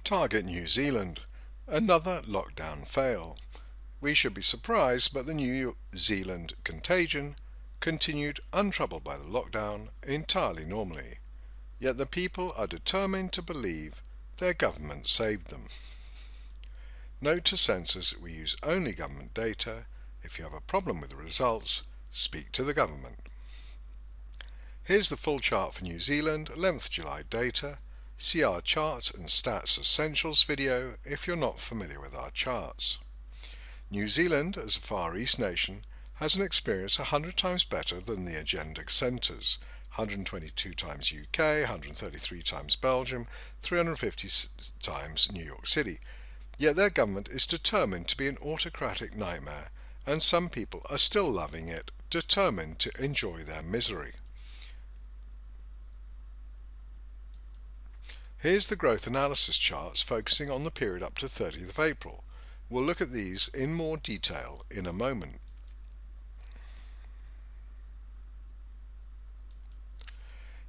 Target New Zealand. Another lockdown fail. We should be surprised, but the New Zealand contagion continued untroubled by the lockdown entirely normally. Yet the people are determined to believe their government saved them. Note to censors that we use only government data. If you have a problem with the results, speak to the government. Here's the full chart for New Zealand, 11th July data. See our Charts and Stats Essentials video if you're not familiar with our charts. New Zealand, as a Far East nation, has an experience 100 times better than the agenda centres, 122 times UK, 133 times Belgium, 350 times New York City. Yet their government is determined to be an autocratic nightmare, and some people are still loving it, determined to enjoy their misery. Here's the growth analysis charts focusing on the period up to 30th of April. We'll look at these in more detail in a moment.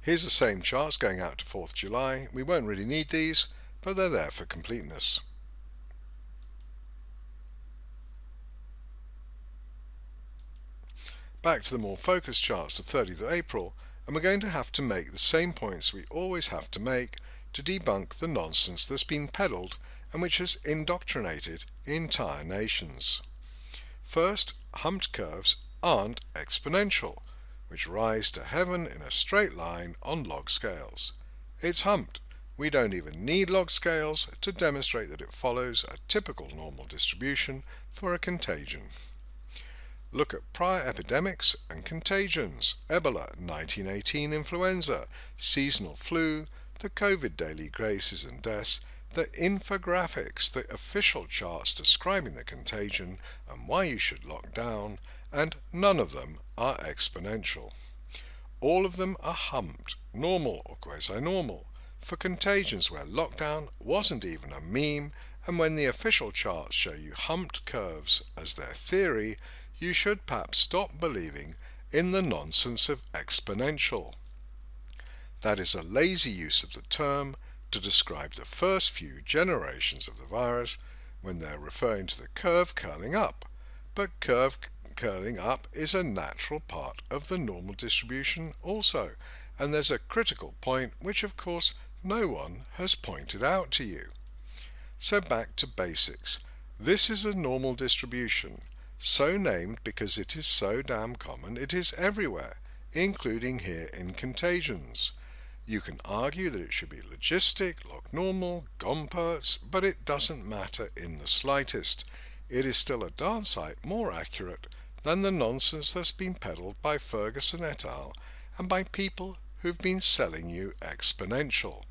Here's the same charts going out to 4th July. We won't really need these, but they're there for completeness. Back to the more focused charts to 30th of April, and we're going to have to make the same points we always have to make to debunk the nonsense that's been peddled and which has indoctrinated entire nations. First, humped curves aren't exponential, which rise to heaven in a straight line on log scales. It's humped. We don't even need log scales to demonstrate that it follows a typical normal distribution for a contagion. Look at prior epidemics and contagions: Ebola, 1918 influenza, seasonal flu, the COVID daily cases and deaths, the infographics, the official charts describing the contagion and why you should lock down, and none of them are exponential. All of them are humped, normal or quasi-normal, for contagions where lockdown wasn't even a meme, and when the official charts show you humped curves as their theory, you should perhaps stop believing in the nonsense of exponential. That is a lazy use of the term to describe the first few generations of the virus when they're referring to the curve curling up. But curve curling up is a natural part of the normal distribution also, and there's a critical point which of course no one has pointed out to you. So back to basics. This is a normal distribution, so named because it is so damn common it is everywhere, including here in contagions. You can argue that it should be logistic, log normal, Gompertz, but it doesn't matter in the slightest. It is still a darn sight more accurate than the nonsense that's been peddled by Ferguson et al. And by people who've been selling you exponential.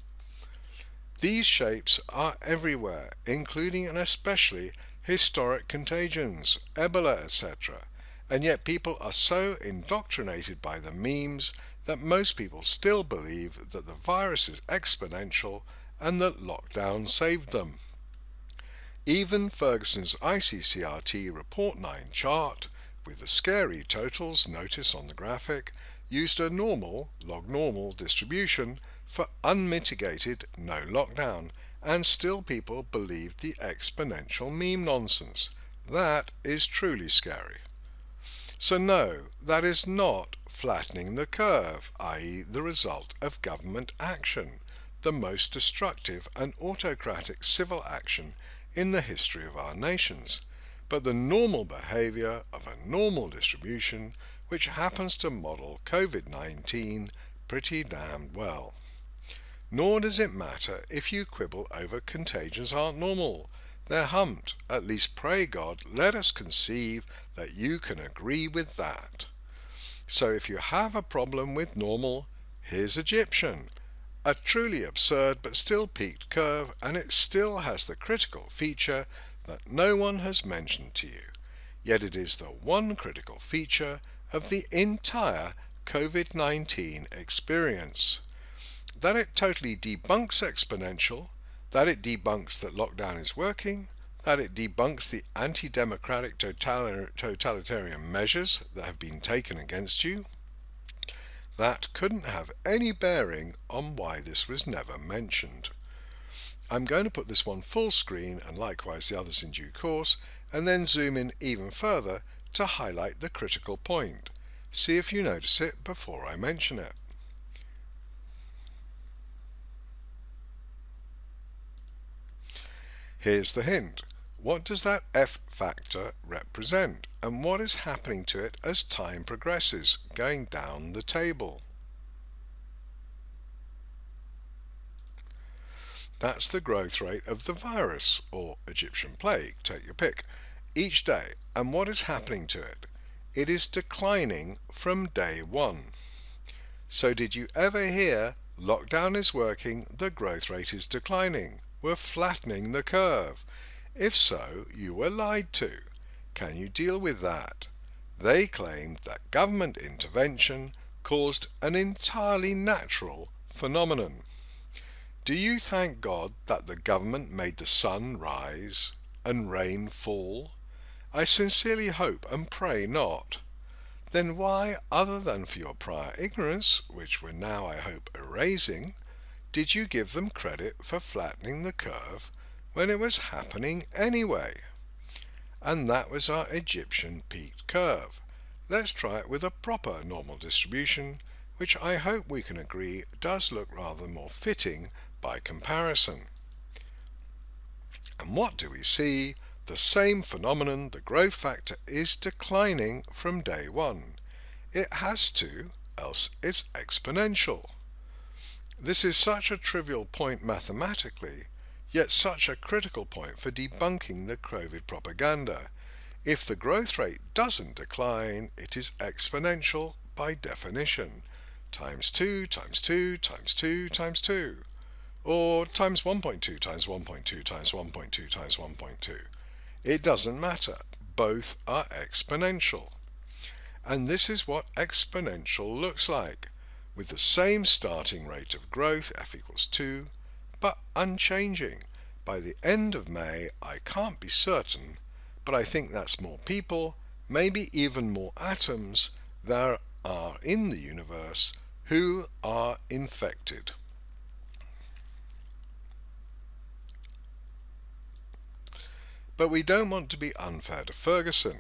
These shapes are everywhere, including and especially historic contagions, Ebola, etc. And yet people are so indoctrinated by the memes that most people still believe that the virus is exponential and that lockdown saved them. Even Ferguson's ICCRT Report 9 chart, with the scary totals notice on the graphic, used a normal, log normal distribution for unmitigated no lockdown, and still people believed the exponential meme nonsense. That is truly scary. So no, that is not flattening the curve, i.e. the result of government action, the most destructive and autocratic civil action in the history of our nations, but the normal behaviour of a normal distribution which happens to model Covid-19 pretty damn well. Nor does it matter if you quibble over contagions aren't normal. They're humped. At least pray God, let us conceive that you can agree with that. So if you have a problem with normal, here's Egyptian. A truly absurd but still peaked curve, and it still has the critical feature that no one has mentioned to you. Yet it is the one critical feature of the entire COVID-19 experience. That it totally debunks exponential, that it debunks that lockdown is working, that it debunks the anti-democratic totalitarian measures that have been taken against you, that couldn't have any bearing on why this was never mentioned. I'm going to put this one full screen and likewise the others in due course, and then zoom in even further to highlight the critical point. See if you notice it before I mention it. Here's the hint. What does that F factor represent, and what is happening to it as time progresses, going down the table? That's the growth rate of the virus, or Egyptian plague, take your pick, each day. And what is happening to it? It is declining from day one. So did you ever hear, lockdown is working, the growth rate is declining, we're flattening the curve? If so, you were lied to. Can you deal with that? They claimed that government intervention caused an entirely natural phenomenon. Do you thank God that the government made the sun rise and rain fall? I sincerely hope and pray not. Then why, other than for your prior ignorance, which we're now, I hope, erasing, did you give them credit for flattening the curve when it was happening anyway? And that was our Egyptian peaked curve. Let's try it with a proper normal distribution, which I hope we can agree does look rather more fitting by comparison. And what do we see? The same phenomenon, the growth factor is declining from day one. It has to, else it's exponential. This is such a trivial point mathematically, yet such a critical point for debunking the COVID propaganda. If the growth rate doesn't decline, it is exponential by definition. Times 2 times 2 times 2 times 2. Or times 1.2 times 1.2 times 1.2 times 1.2. It doesn't matter. Both are exponential. And this is what exponential looks like, with the same starting rate of growth, f equals 2, but unchanging. By the end of May, I can't be certain, but I think that's more people, maybe even more atoms, there are in the universe who are infected. But we don't want to be unfair to Ferguson.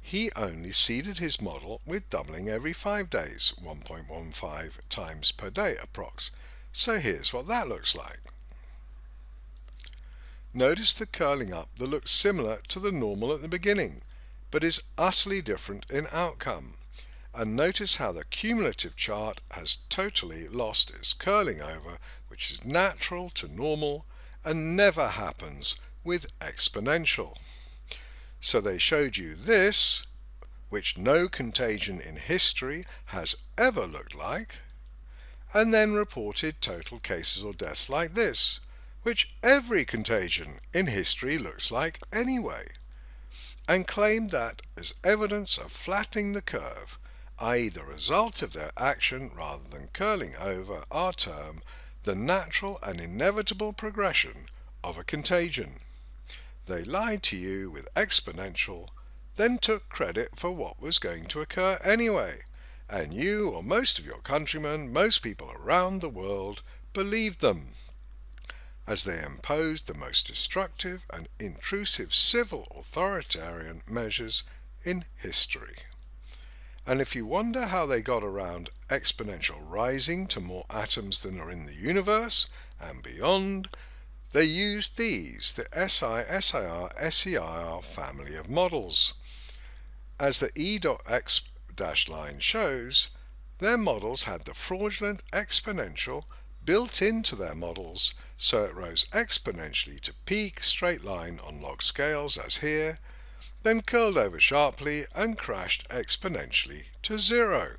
He only seeded his model with doubling every 5 days, 1.15 times per day approx. So here's what that looks like. Notice the curling up that looks similar to the normal at the beginning, but is utterly different in outcome. And notice how the cumulative chart has totally lost its curling over, which is natural to normal and never happens with exponential. So they showed you this, which no contagion in history has ever looked like, and then reported total cases or deaths like this, which every contagion in history looks like anyway, and claimed that as evidence of flattening the curve, i.e. the result of their action rather than curling over our term, the natural and inevitable progression of a contagion. They lied to you with exponential, then took credit for what was going to occur anyway, and you or most of your countrymen, most people around the world, believed them, as they imposed the most destructive and intrusive civil authoritarian measures in history. And if you wonder how they got around exponential rising to more atoms than are in the universe and beyond, they used these, the SI, SIR, SEIR family of models. As the E.X line shows, their models had the fraudulent exponential built into their models, so it rose exponentially to peak straight line on log scales as here, then curled over sharply and crashed exponentially to 0.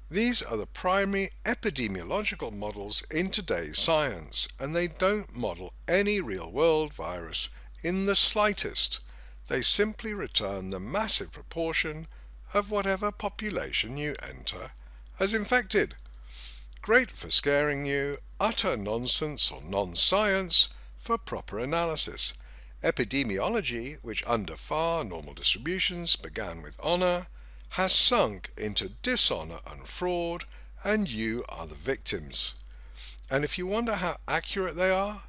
These are the primary epidemiological models in today's science, and they don't model any real-world virus in the slightest. They simply return the massive proportion of whatever population you enter as infected. Great for scaring you, utter nonsense or non-science for proper analysis. Epidemiology, which under far normal distributions began with honour, has sunk into dishonour and fraud, and you are the victims. And if you wonder how accurate they are,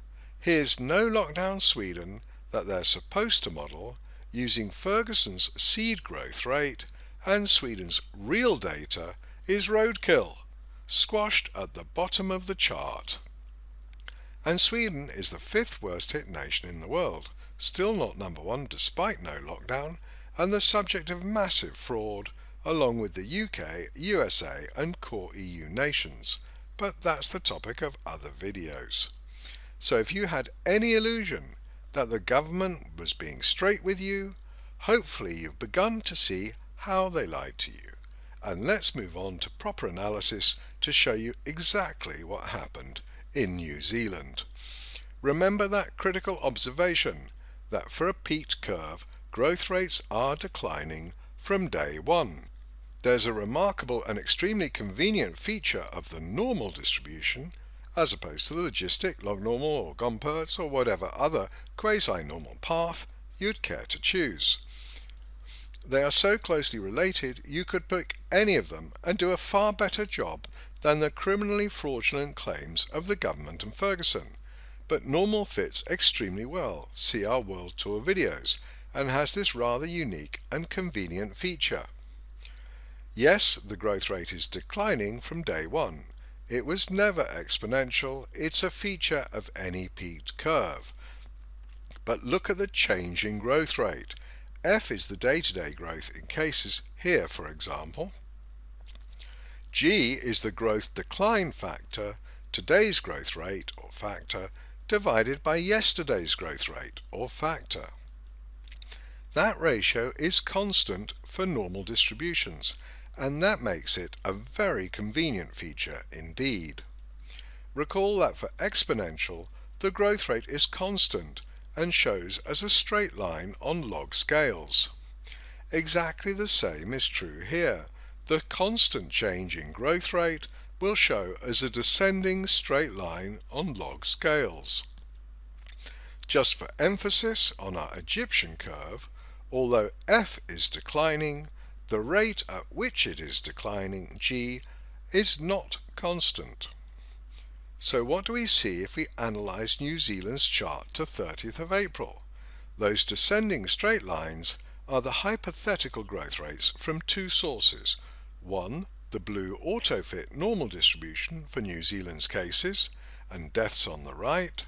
Here's no lockdown Sweden that they're supposed to model using Ferguson's seed growth rate, and Sweden's real data is roadkill, squashed at the bottom of the chart. And Sweden is the 5th worst hit nation in the world, still not number 1 despite no lockdown, and the subject of massive fraud along with the UK, USA and core EU nations. But that's the topic of other videos. So if you had any illusion that the government was being straight with you, hopefully you've begun to see how they lied to you. And let's move on to proper analysis to show you exactly what happened in New Zealand. Remember that critical observation that for a peaked curve, growth rates are declining from day one. There's a remarkable and extremely convenient feature of the normal distribution as opposed to the logistic, log-normal or Gompertz or whatever other quasi-normal path you'd care to choose. They are so closely related you could pick any of them and do a far better job than the criminally fraudulent claims of the government and Ferguson. But normal fits extremely well, see our World Tour videos, and has this rather unique and convenient feature. Yes, the growth rate is declining from day one. It was never exponential, it's a feature of any peaked curve. But look at the change in growth rate. F is the day-to-day growth in cases here, for example. G is the growth decline factor, today's growth rate or factor, divided by yesterday's growth rate or factor. That ratio is constant for normal distributions, and that makes it a very convenient feature indeed. Recall that for exponential, the growth rate is constant and shows as a straight line on log scales. Exactly the same is true here. The constant change in growth rate will show as a descending straight line on log scales. Just for emphasis on our Egyptian curve, although F is declining, the rate at which it is declining, G, is not constant. So what do we see if we analyse New Zealand's chart to 30th of April? Those descending straight lines are the hypothetical growth rates from two sources. One, the blue auto-fit normal distribution for New Zealand's cases, and deaths on the right,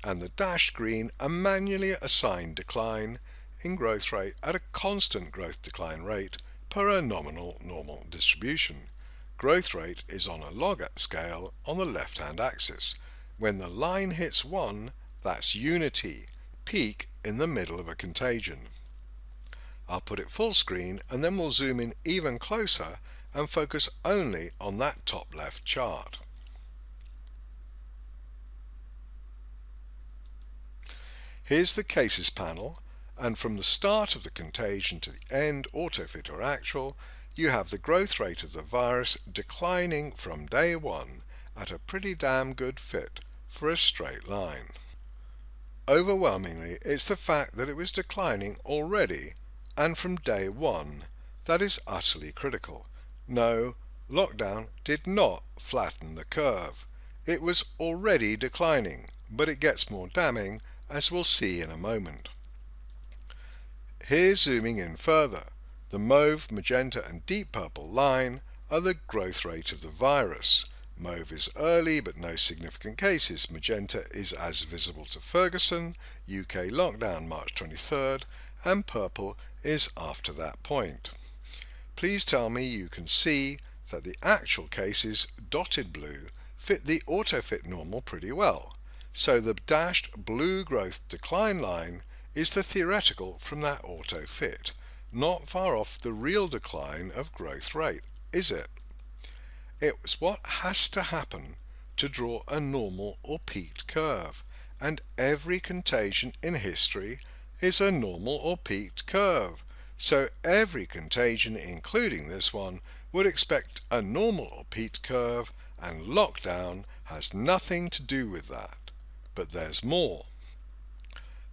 and the dashed green, a manually assigned decline in growth rate at a constant growth decline rate per a nominal normal distribution. Growth rate is on a log scale on the left-hand axis. When the line hits 1, that's unity, peak in the middle of a contagion. I'll put it full screen and then we'll zoom in even closer and focus only on that top left chart. Here's the cases panel, and from the start of the contagion to the end, autofit or actual, you have the growth rate of the virus declining from day one at a pretty damn good fit for a straight line. Overwhelmingly, it's the fact that it was declining already and from day one that is utterly critical. No, lockdown did not flatten the curve. It was already declining, but it gets more damning, as we'll see in a moment. Here's zooming in further. The mauve, magenta and deep purple line are the growth rate of the virus. Mauve is early but no significant cases. Magenta is as visible to Ferguson, UK lockdown March 23rd, and purple is after that point. Please tell me you can see that the actual cases, dotted blue, fit the autofit normal pretty well. So the dashed blue growth decline line is the theoretical from that auto-fit, not far off the real decline of growth rate, is it? It's what has to happen to draw a normal or peaked curve, and every contagion in history is a normal or peaked curve, so every contagion, including this one, would expect a normal or peaked curve, and lockdown has nothing to do with that. But there's more.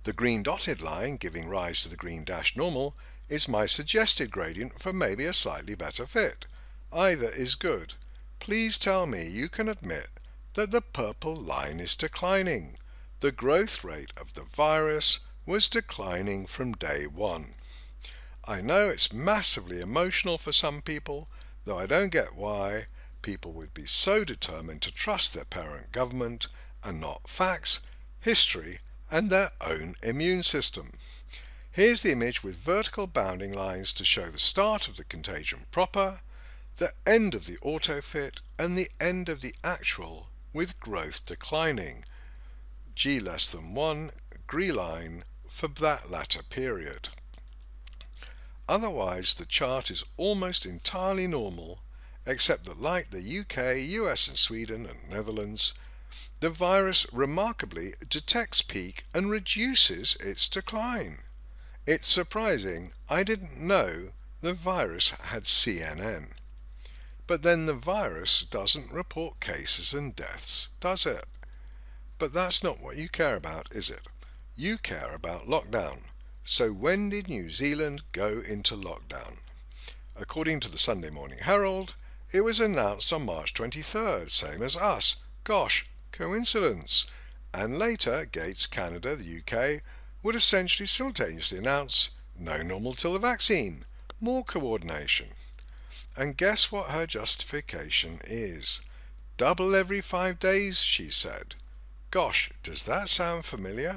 The green dotted line giving rise to the green dashed normal is my suggested gradient for maybe a slightly better fit. Either is good. Please tell me you can admit that the purple line is declining. The growth rate of the virus was declining from day one. I know it's massively emotional for some people, though I don't get why people would be so determined to trust their parent government and not facts, history, and their own immune system. Here's the image with vertical bounding lines to show the start of the contagion proper, the end of the autofit, and the end of the actual, with growth declining. G less than 1, green line, for that latter period. Otherwise, the chart is almost entirely normal, except that like the UK, US and Sweden and Netherlands, the virus remarkably detects peak and reduces its decline. It's surprising, I didn't know the virus had CNN. But then the virus doesn't report cases and deaths, does it? But that's not what you care about, is it? You care about lockdown. So when did New Zealand go into lockdown? According to the Sunday Morning Herald, it was announced on March 23rd, same as us. Gosh, coincidence. And later, Gates Canada, the UK, would essentially simultaneously announce, no normal till the vaccine, more coordination. And guess what her justification is? Double every 5 days, she said. Gosh, does that sound familiar?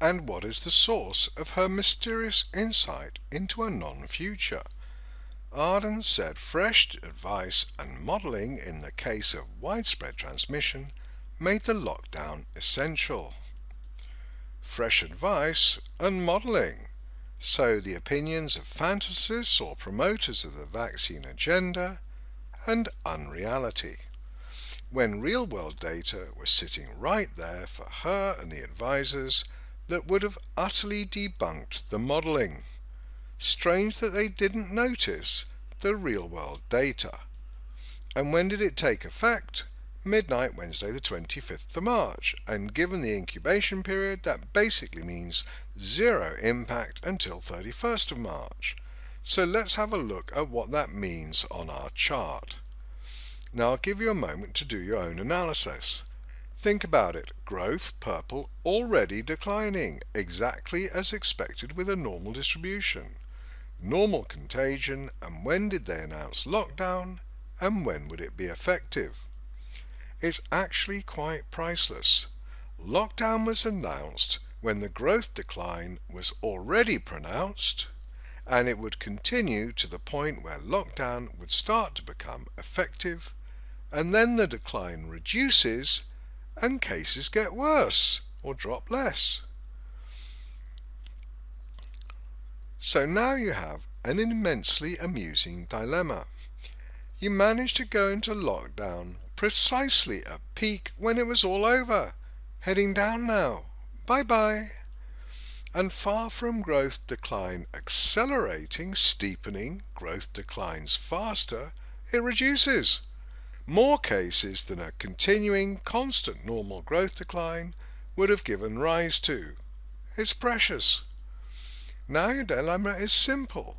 And what is the source of her mysterious insight into a non-future? Arden said fresh advice and modelling in the case of widespread transmission made the lockdown essential. Fresh advice and modelling. So the opinions of fantasists or promoters of the vaccine agenda and unreality, when real-world data was sitting right there for her and the advisors that would have utterly debunked the modelling. Strange that they didn't notice the real-world data. And when did it take effect? Midnight Wednesday the 25th of March, and given the incubation period, that basically means zero impact until 31st of March. So let's have a look at what that means on our chart. Now I'll give you a moment to do your own analysis. Think about it. Growth, purple, already declining, exactly as expected with a normal distribution. Normal contagion, and when did they announce lockdown, and when would it be effective? It's actually quite priceless. Lockdown was announced when the growth decline was already pronounced, and it would continue to the point where lockdown would start to become effective, and then the decline reduces and cases get worse or drop less. So now you have an immensely amusing dilemma. You managed to go into lockdown precisely at peak when it was all over, heading down now, bye-bye. And far from growth decline accelerating, steepening, growth declines faster, it reduces. More cases than a continuing, constant normal growth decline would have given rise to. It's precious. Now your dilemma is simple.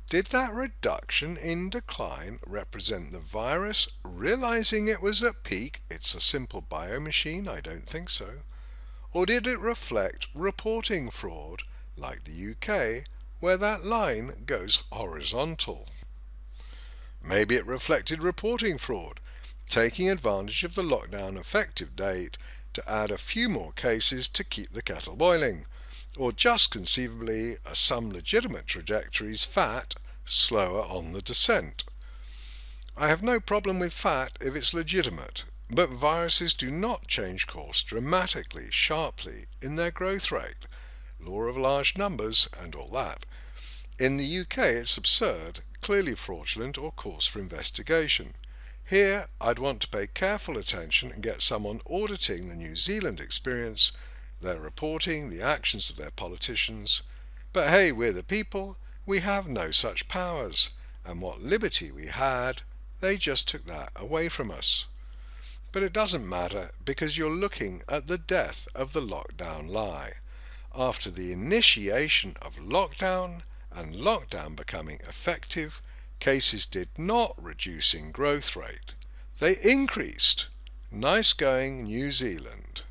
Did that reduction in decline represent the virus realizing it was at peak? It's a simple biomachine, I don't think so. Or did it reflect reporting fraud, like the UK, where that line goes horizontal? Maybe it reflected reporting fraud, taking advantage of the lockdown effective date to add a few more cases to keep the kettle boiling, or just conceivably some legitimate trajectories fat, slower on the descent. I have no problem with fat if it's legitimate, but viruses do not change course dramatically, sharply in their growth rate, law of large numbers and all that. In the UK it's absurd, clearly fraudulent or cause for investigation. Here I'd want to pay careful attention and get someone auditing the New Zealand experience, their reporting, the actions of their politicians. But hey, we're the people, we have no such powers, and what liberty we had, they just took that away from us. But it doesn't matter, because you're looking at the death of the lockdown lie. After the initiation of lockdown and lockdown becoming effective, cases did not reduce in growth rate. They increased. Nice going, New Zealand.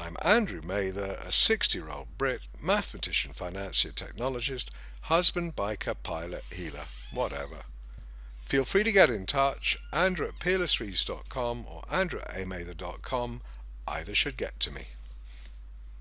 I'm Andrew Mather, a 60-year-old Brit, mathematician, financier, technologist, husband, biker, pilot, healer, whatever. Feel free to get in touch, andrew@peerlessreads.com or andrew@amather.com. Either should get to me.